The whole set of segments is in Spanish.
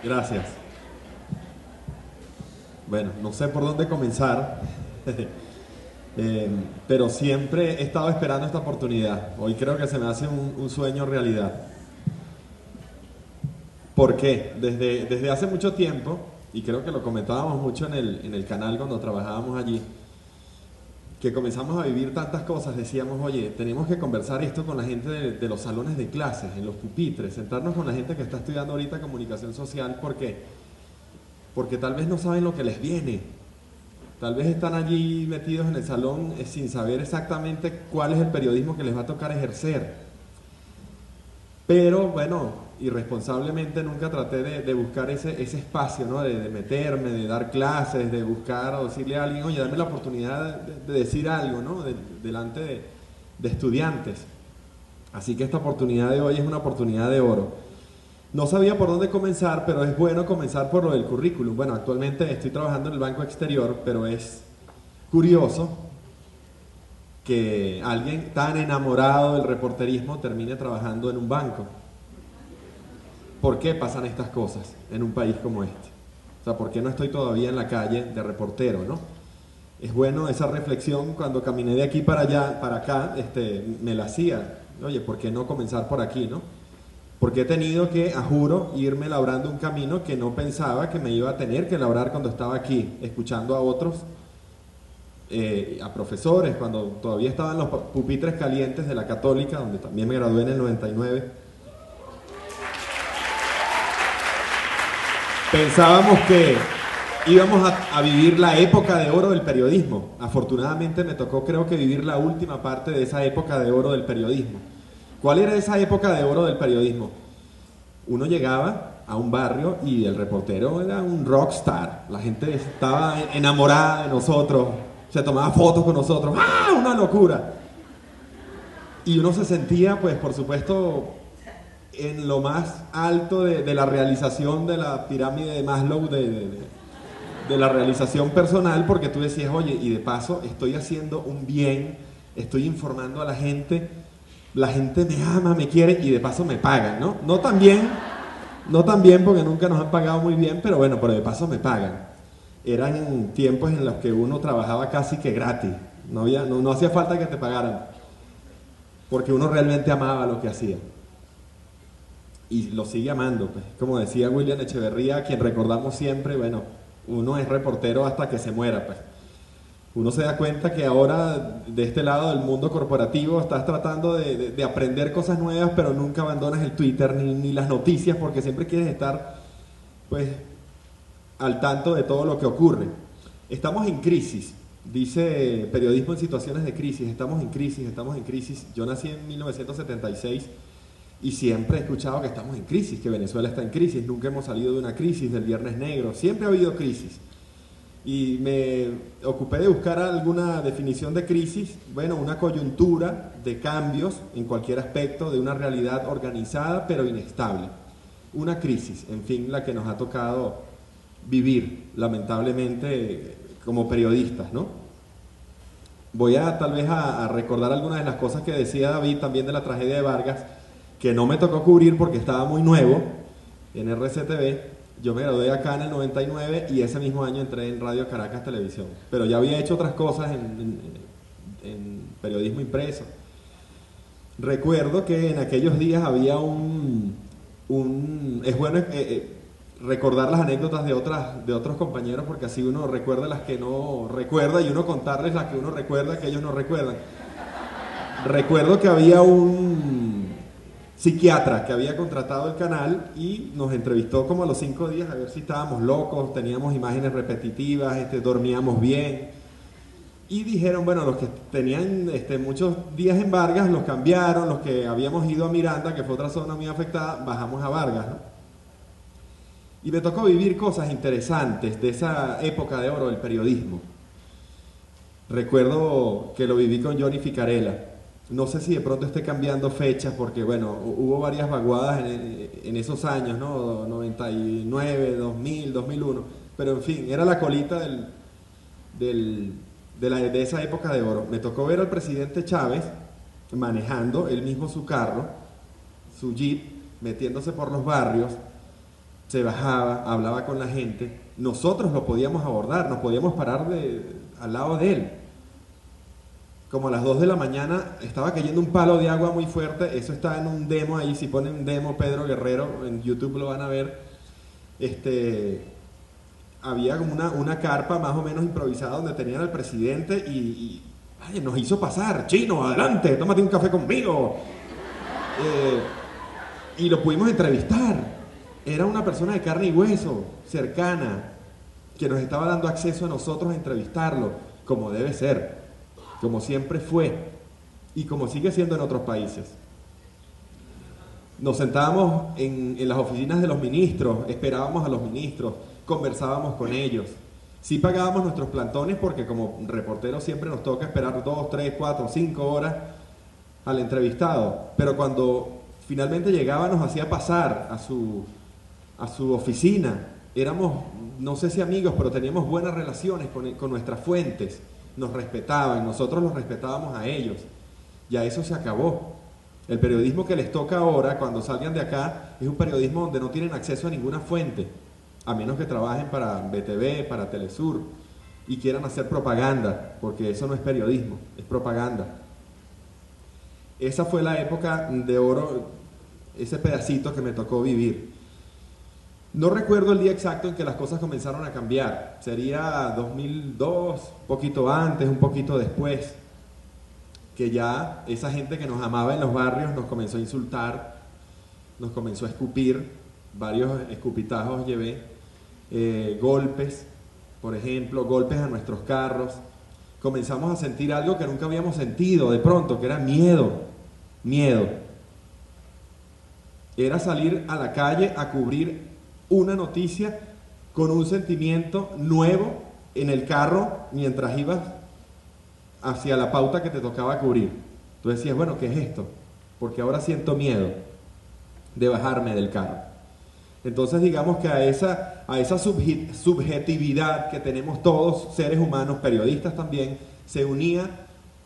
Gracias. Bueno, no sé por dónde comenzar, eh, pero siempre he estado esperando esta oportunidad. Hoy creo que se me hace un sueño realidad. ¿Por qué? Desde hace mucho tiempo, y creo que lo comentábamos mucho en el canal cuando trabajábamos allí, que comenzamos a vivir tantas cosas, decíamos, oye, tenemos que conversar esto con la gente de los salones de clases, en los pupitres, sentarnos con la gente que está estudiando ahorita comunicación social, porque tal vez no saben lo que les viene. Tal vez están allí metidos en el salón sin saber exactamente cuál es el periodismo que les va a tocar ejercer. Pero bueno, irresponsablemente nunca traté de buscar ese espacio, ¿no? De meterme, de dar clases, de buscar o decirle a alguien, oye, dame la oportunidad de decir algo, ¿no? Delante de estudiantes. Así que esta oportunidad de hoy es una oportunidad de oro. No sabía por dónde comenzar, pero es bueno comenzar por lo del currículum. Bueno, actualmente estoy trabajando en el Banco Exterior, pero es curioso que alguien tan enamorado del reporterismo termine trabajando en un banco. ¿Por qué pasan estas cosas en un país como este? O sea, ¿por qué no estoy todavía en la calle de reportero, no? Es bueno esa reflexión cuando caminé de aquí para allá, para acá, me la hacía. Oye, ¿por qué no comenzar por aquí, no? Porque he tenido que, a juro, irme labrando un camino que no pensaba que me iba a tener que labrar cuando estaba aquí, escuchando a otros, a profesores, cuando todavía estaban los pupitres calientes de la Católica, donde también me gradué en el 99. Pensábamos que íbamos a vivir la época de oro del periodismo. Afortunadamente me tocó, creo que, vivir la última parte de esa época de oro del periodismo. ¿Cuál era esa época de oro del periodismo? Uno llegaba a un barrio y el reportero era un rockstar. La gente estaba enamorada de nosotros, se tomaba fotos con nosotros. ¡Ah! Una locura. Y uno se sentía, pues, por supuesto, en lo más alto de la realización de la pirámide de Maslow, de la realización personal, porque tú decías, oye, y de paso estoy haciendo un bien, estoy informando a la gente me ama, me quiere y de paso me pagan, ¿no? No tan bien porque nunca nos han pagado muy bien, pero bueno, pero de paso me pagan. Eran tiempos en los que uno trabajaba casi que gratis, no hacía falta que te pagaran, porque uno realmente amaba lo que hacía. Y lo sigue amando, pues. Como decía William Echeverría, a quien recordamos siempre, bueno, uno es reportero hasta que se muera, pues. Uno se da cuenta que ahora, de este lado del mundo corporativo, estás tratando de aprender cosas nuevas, pero nunca abandonas el Twitter ni las noticias, porque siempre quieres estar, pues, al tanto de todo lo que ocurre. Estamos en crisis, dice Periodismo en situaciones de crisis, estamos en crisis, estamos en crisis. Yo nací en 1976 y siempre he escuchado que estamos en crisis, que Venezuela está en crisis, nunca hemos salido de una crisis, del Viernes Negro, siempre ha habido crisis. Y me ocupé de buscar alguna definición de crisis, bueno, una coyuntura de cambios en cualquier aspecto de una realidad organizada pero inestable. Una crisis, en fin, la que nos ha tocado vivir, lamentablemente, como periodistas, ¿no? Voy a tal vez a recordar algunas de las cosas que decía David también de la tragedia de Vargas, que no me tocó cubrir porque estaba muy nuevo en RCTV. Yo me gradué acá en el 99 y ese mismo año entré en Radio Caracas Televisión. Pero ya había hecho otras cosas en periodismo impreso. Recuerdo que en aquellos días había es bueno recordar las anécdotas de otros compañeros porque así uno recuerda las que no recuerda y uno contarles las que uno recuerda que ellos no recuerdan. Recuerdo que había un psiquiatra que había contratado el canal y nos entrevistó como a los 5 días a ver si estábamos locos, teníamos imágenes repetitivas, dormíamos bien. Y dijeron, bueno, los que tenían muchos días en Vargas los cambiaron, los que habíamos ido a Miranda, que fue otra zona muy afectada, bajamos a Vargas, ¿no? Y me tocó vivir cosas interesantes de esa época de oro del periodismo. Recuerdo que lo viví con Johnny Ficarella. No sé si de pronto esté cambiando fechas porque, bueno, hubo varias vaguadas en esos años, ¿no? 99, 2000, 2001. Pero en fin, era la colita de esa época de oro. Me tocó ver al presidente Chávez manejando él mismo su carro, su jeep, metiéndose por los barrios, se bajaba, hablaba con la gente, nosotros lo podíamos abordar, nos podíamos parar al lado de él. Como a las 2 de la mañana estaba cayendo un palo de agua muy fuerte, eso está en un demo ahí, si ponen demo Pedro Guerrero, en YouTube lo van a ver. Había como una carpa más o menos improvisada donde tenían al presidente ay, nos hizo pasar, chino, adelante, tómate un café conmigo. Y lo pudimos entrevistar. Era una persona de carne y hueso, cercana, que nos estaba dando acceso a nosotros a entrevistarlo, como debe ser, como siempre fue y como sigue siendo en otros países. Nos sentábamos en las oficinas de los ministros, esperábamos a los ministros, conversábamos con ellos. Sí pagábamos nuestros plantones porque como reporteros siempre nos toca esperar 2, 3, 4, 5 horas al entrevistado, pero cuando finalmente llegaba nos hacía pasar a su oficina. Éramos, no sé si amigos, pero teníamos buenas relaciones con nuestras fuentes, nos respetaban, nosotros los respetábamos a ellos. Ya eso se acabó. El periodismo que les toca ahora, cuando salgan de acá, es un periodismo donde no tienen acceso a ninguna fuente, a menos que trabajen para BTV, para Telesur, y quieran hacer propaganda, porque eso no es periodismo, es propaganda. Esa fue la época de oro, ese pedacito que me tocó vivir. No recuerdo el día exacto en que las cosas comenzaron a cambiar. Sería 2002, un poquito antes, un poquito después, que ya esa gente que nos amaba en los barrios nos comenzó a insultar, nos comenzó a escupir, varios escupitajos llevé, golpes, por ejemplo, golpes a nuestros carros. Comenzamos a sentir algo que nunca habíamos sentido de pronto, que era miedo, miedo. Era salir a la calle a cubrir una noticia con un sentimiento nuevo en el carro mientras ibas hacia la pauta que te tocaba cubrir. Tú decías, bueno, ¿qué es esto? Porque ahora siento miedo de bajarme del carro. Entonces digamos que a esa subjetividad que tenemos todos, seres humanos, periodistas también, se unía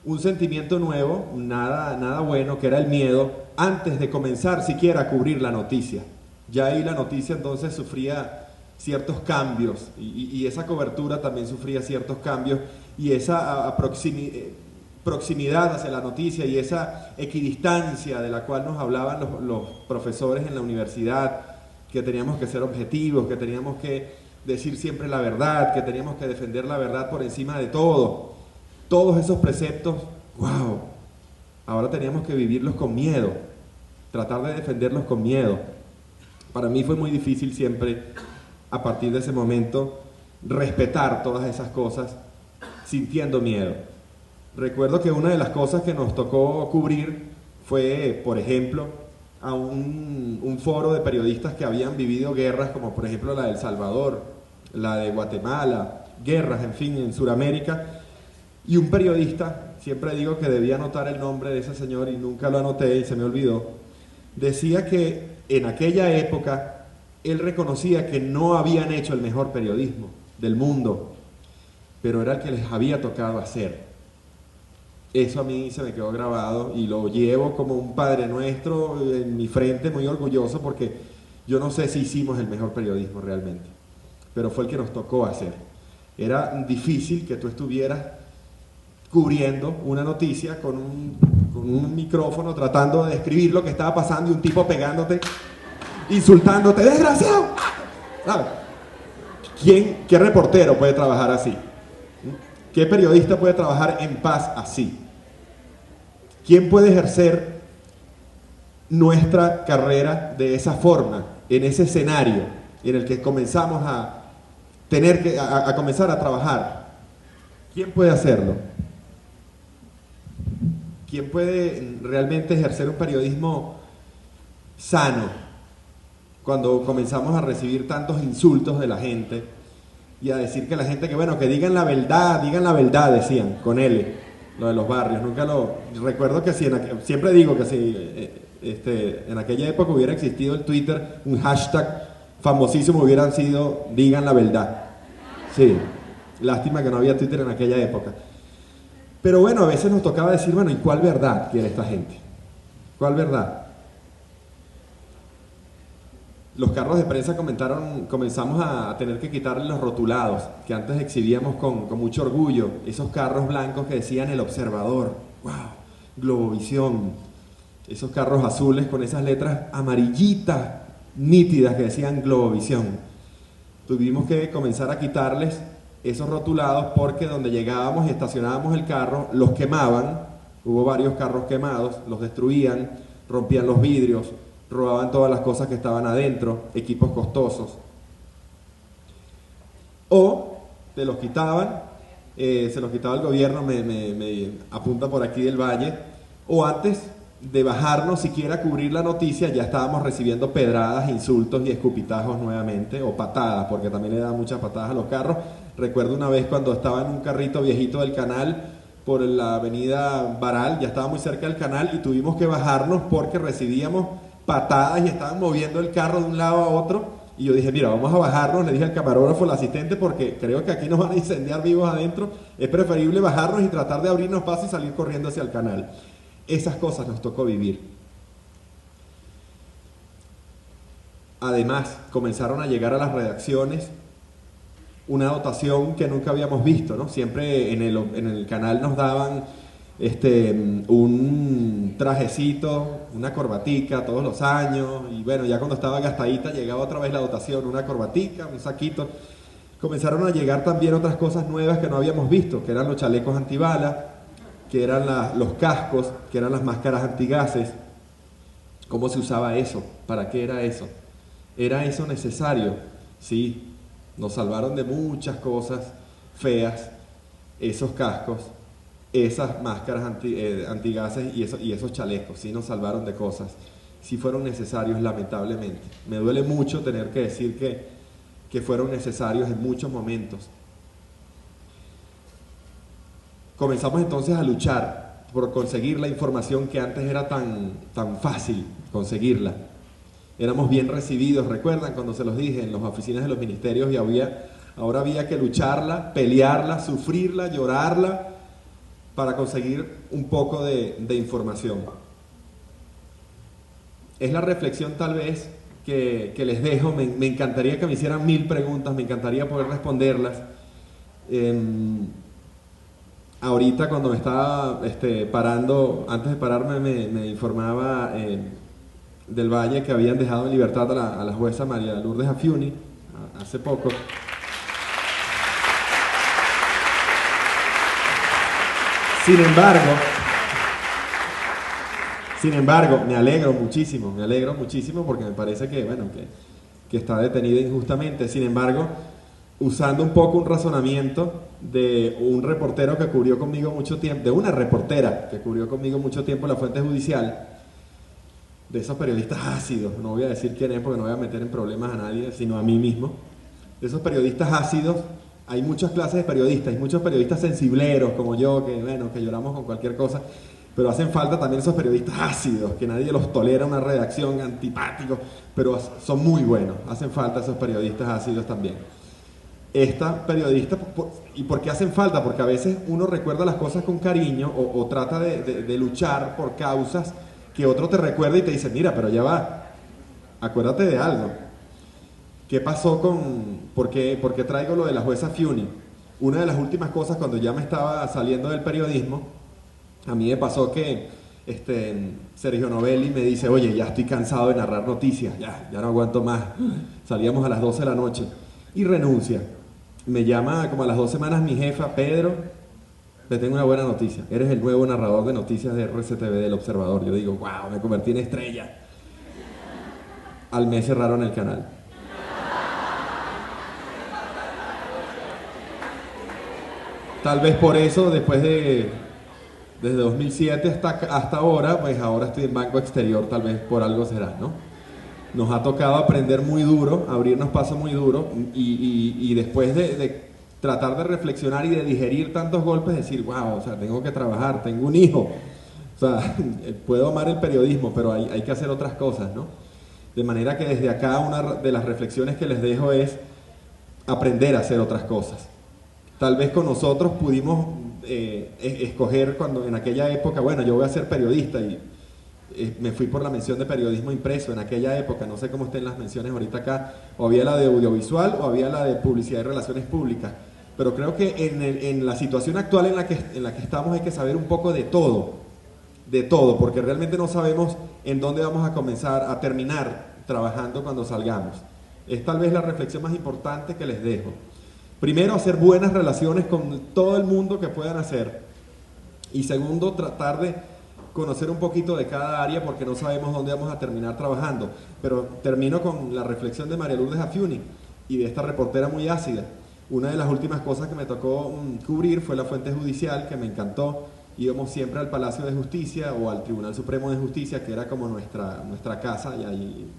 un sentimiento nuevo, nada bueno, que era el miedo, antes de comenzar siquiera a cubrir la noticia. Ya ahí la noticia entonces sufría ciertos cambios y esa cobertura también sufría ciertos cambios y esa proximidad hacia la noticia y esa equidistancia de la cual nos hablaban los profesores en la universidad, que teníamos que ser objetivos, que teníamos que decir siempre la verdad, que teníamos que defender la verdad por encima de todo. Todos esos preceptos, wow, ahora teníamos que vivirlos con miedo, tratar de defenderlos con miedo. Para mí fue muy difícil siempre, a partir de ese momento, respetar todas esas cosas sintiendo miedo. Recuerdo que una de las cosas que nos tocó cubrir fue, por ejemplo, a un foro de periodistas que habían vivido guerras, como por ejemplo la de El Salvador, la de Guatemala, guerras, en fin, en Sudamérica, y un periodista, siempre digo que debía anotar el nombre de ese señor y nunca lo anoté y se me olvidó, decía que en aquella época él reconocía que no habían hecho el mejor periodismo del mundo, pero era el que les había tocado hacer. Eso a mí se me quedó grabado y lo llevo como un Padre Nuestro en mi frente, muy orgulloso, porque yo no sé si hicimos el mejor periodismo realmente, pero fue el que nos tocó hacer. Era difícil que tú estuvieras cubriendo una noticia con un micrófono tratando de describir lo que estaba pasando y un tipo pegándote, insultándote, ¡desgraciado! ¿Sabes? ¿Qué reportero puede trabajar así? ¿Qué periodista puede trabajar en paz así? ¿Quién puede ejercer nuestra carrera de esa forma, en ese escenario en el que comenzamos a comenzar a trabajar? ¿Quién puede hacerlo? ¿Quién puede realmente ejercer un periodismo sano cuando comenzamos a recibir tantos insultos de la gente y a decir que la gente, que bueno, que digan la verdad, decían, con L, lo de los barrios? Nunca lo... Recuerdo que siempre digo que si en aquella época hubiera existido el Twitter, un hashtag famosísimo hubieran sido digan la verdad. Sí, lástima que no había Twitter en aquella época. Pero bueno, a veces nos tocaba decir, bueno, ¿y cuál verdad quiere esta gente? ¿Cuál verdad? los carros de prensa comenzamos a tener que quitarle los rotulados, que antes exhibíamos con mucho orgullo, esos carros blancos que decían El Observador, wow, Globovisión, esos carros azules con esas letras amarillitas, nítidas que decían Globovisión. Tuvimos que comenzar a quitarles esos rotulados porque donde llegábamos y estacionábamos el carro, los quemaban, hubo varios carros quemados, los destruían, rompían los vidrios, robaban todas las cosas que estaban adentro, equipos costosos. O te los quitaban, se los quitaba el gobierno, me apunta por aquí del Valle, o antes de bajarnos siquiera a cubrir la noticia ya estábamos recibiendo pedradas, insultos y escupitajos nuevamente, o patadas, porque también le daban muchas patadas a los carros. Recuerdo una vez cuando estaba en un carrito viejito del canal por la avenida Baral, ya estaba muy cerca del canal y tuvimos que bajarnos porque recibíamos patadas y estaban moviendo el carro de un lado a otro, y yo dije, mira, vamos a bajarnos, le dije al camarógrafo, al asistente, porque creo que aquí nos van a incendiar vivos adentro, es preferible bajarnos y tratar de abrirnos paso y salir corriendo hacia el canal. Esas cosas nos tocó vivir. Además, comenzaron a llegar a las redacciones una dotación que nunca habíamos visto, ¿no? Siempre en el canal nos daban un trajecito, una corbatica todos los años, y bueno, ya cuando estaba gastadita llegaba otra vez la dotación, una corbatica, un saquito. Comenzaron a llegar también otras cosas nuevas que no habíamos visto, que eran los chalecos antibalas, que eran los cascos, que eran las máscaras antigases. ¿Cómo se usaba eso? ¿Para qué era eso? ¿Era eso necesario? Sí, nos salvaron de muchas cosas feas, esos cascos, esas máscaras antigases y esos chalecos, sí nos salvaron de cosas, sí fueron necesarios lamentablemente. Me duele mucho tener que decir que fueron necesarios en muchos momentos. Comenzamos entonces a luchar por conseguir la información que antes era tan fácil conseguirla. Éramos bien recibidos, ¿recuerdan cuando se los dije? En las oficinas de los ministerios, y ahora había que lucharla, pelearla, sufrirla, llorarla, para conseguir un poco de información. Es la reflexión tal vez que les dejo. Me encantaría que me hicieran 1000 preguntas, me encantaría poder responderlas. Ahorita cuando me estaba parando, antes de pararme me informaba del Valle que habían dejado en libertad a la jueza María Lourdes Afiuni hace poco. Sin embargo, me alegro muchísimo porque me parece que, bueno, que está detenida injustamente. Sin embargo, usando un poco un razonamiento de un reportero que cubrió conmigo mucho tiempo, de una reportera que cubrió conmigo mucho tiempo la fuente judicial, de esos periodistas ácidos, no voy a decir quién es porque no voy a meter en problemas a nadie, sino a mí mismo, de esos periodistas ácidos. Hay muchas clases de periodistas, hay muchos periodistas sensibleros como yo, que lloramos con cualquier cosa, pero hacen falta también esos periodistas ácidos, que nadie los tolera, una redacción antipático, pero son muy buenos, hacen falta esos periodistas ácidos también. Esta periodista, ¿y por qué hacen falta? Porque a veces uno recuerda las cosas con cariño o trata de luchar por causas que otro te recuerda y te dice, mira, pero ya va, acuérdate de algo. ¿Qué pasó por qué traigo lo de la jueza Fiuni? Una de las últimas cosas, cuando ya me estaba saliendo del periodismo, a mí me pasó que Sergio Novelli me dice, oye, ya estoy cansado de narrar noticias, ya no aguanto más. Salíamos a las 12 de la noche y renuncia. Me llama como a las 2 semanas mi jefa, Pedro, le tengo una buena noticia, eres el nuevo narrador de noticias de RCTV del Observador. Yo digo, wow, me convertí en estrella. Al mes cerraron el canal. Tal vez por eso, desde 2007 hasta ahora, pues ahora estoy en Banco Exterior, tal vez por algo será, ¿no? Nos ha tocado aprender muy duro, abrirnos paso muy duro, y después de tratar de reflexionar y de digerir tantos golpes, decir, wow, o sea, tengo que trabajar, tengo un hijo, o sea, puedo amar el periodismo, pero hay que hacer otras cosas, ¿no? De manera que desde acá una de las reflexiones que les dejo es aprender a hacer otras cosas. Tal vez con nosotros pudimos escoger cuando en aquella época, bueno, yo voy a ser periodista y me fui por la mención de periodismo impreso en aquella época, no sé cómo estén las menciones ahorita acá, o había la de audiovisual o había la de publicidad y relaciones públicas, pero creo que en la situación actual en la que estamos hay que saber un poco de todo, porque realmente no sabemos en dónde vamos a comenzar a terminar trabajando cuando salgamos. Es tal vez la reflexión más importante que les dejo. Primero, hacer buenas relaciones con todo el mundo que puedan hacer. Y segundo, tratar de conocer un poquito de cada área porque no sabemos dónde vamos a terminar trabajando. Pero termino con la reflexión de María Lourdes Afiuni y de esta reportera muy ácida. Una de las últimas cosas que me tocó cubrir fue la fuente judicial, que me encantó. Íbamos siempre al Palacio de Justicia o al Tribunal Supremo de Justicia, que era como nuestra casa, y ahí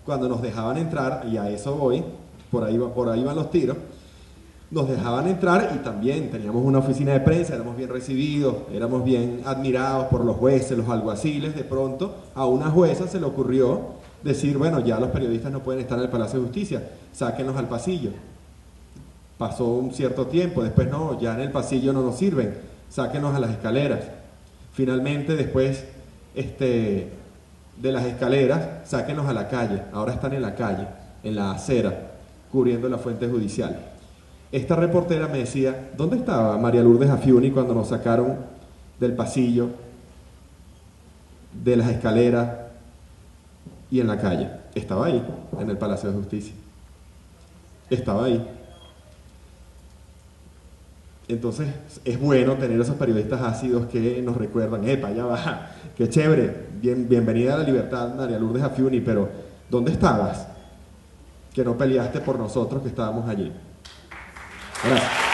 cuando nos dejaban entrar, y a eso voy, por ahí van los tiros, nos dejaban entrar y también teníamos una oficina de prensa, éramos bien recibidos, éramos bien admirados por los jueces, los alguaciles. De pronto a una jueza se le ocurrió decir, bueno, ya los periodistas no pueden estar en el Palacio de Justicia, sáquenlos al pasillo. Pasó un cierto tiempo, después no, ya en el pasillo no nos sirven, sáquenlos a las escaleras. Finalmente después de las escaleras, sáquenlos a la calle, ahora están en la calle, en la acera, cubriendo la fuente judicial. Esta reportera me decía, ¿dónde estaba María Lourdes Afiuni cuando nos sacaron del pasillo, de las escaleras y en la calle? Estaba ahí, en el Palacio de Justicia. Estaba ahí. Entonces es bueno tener esos periodistas ácidos que nos recuerdan, epa, ya va, qué chévere, bienvenida a la libertad María Lourdes Afiuni, pero ¿dónde estabas? Que no peleaste por nosotros que estábamos allí. Gracias.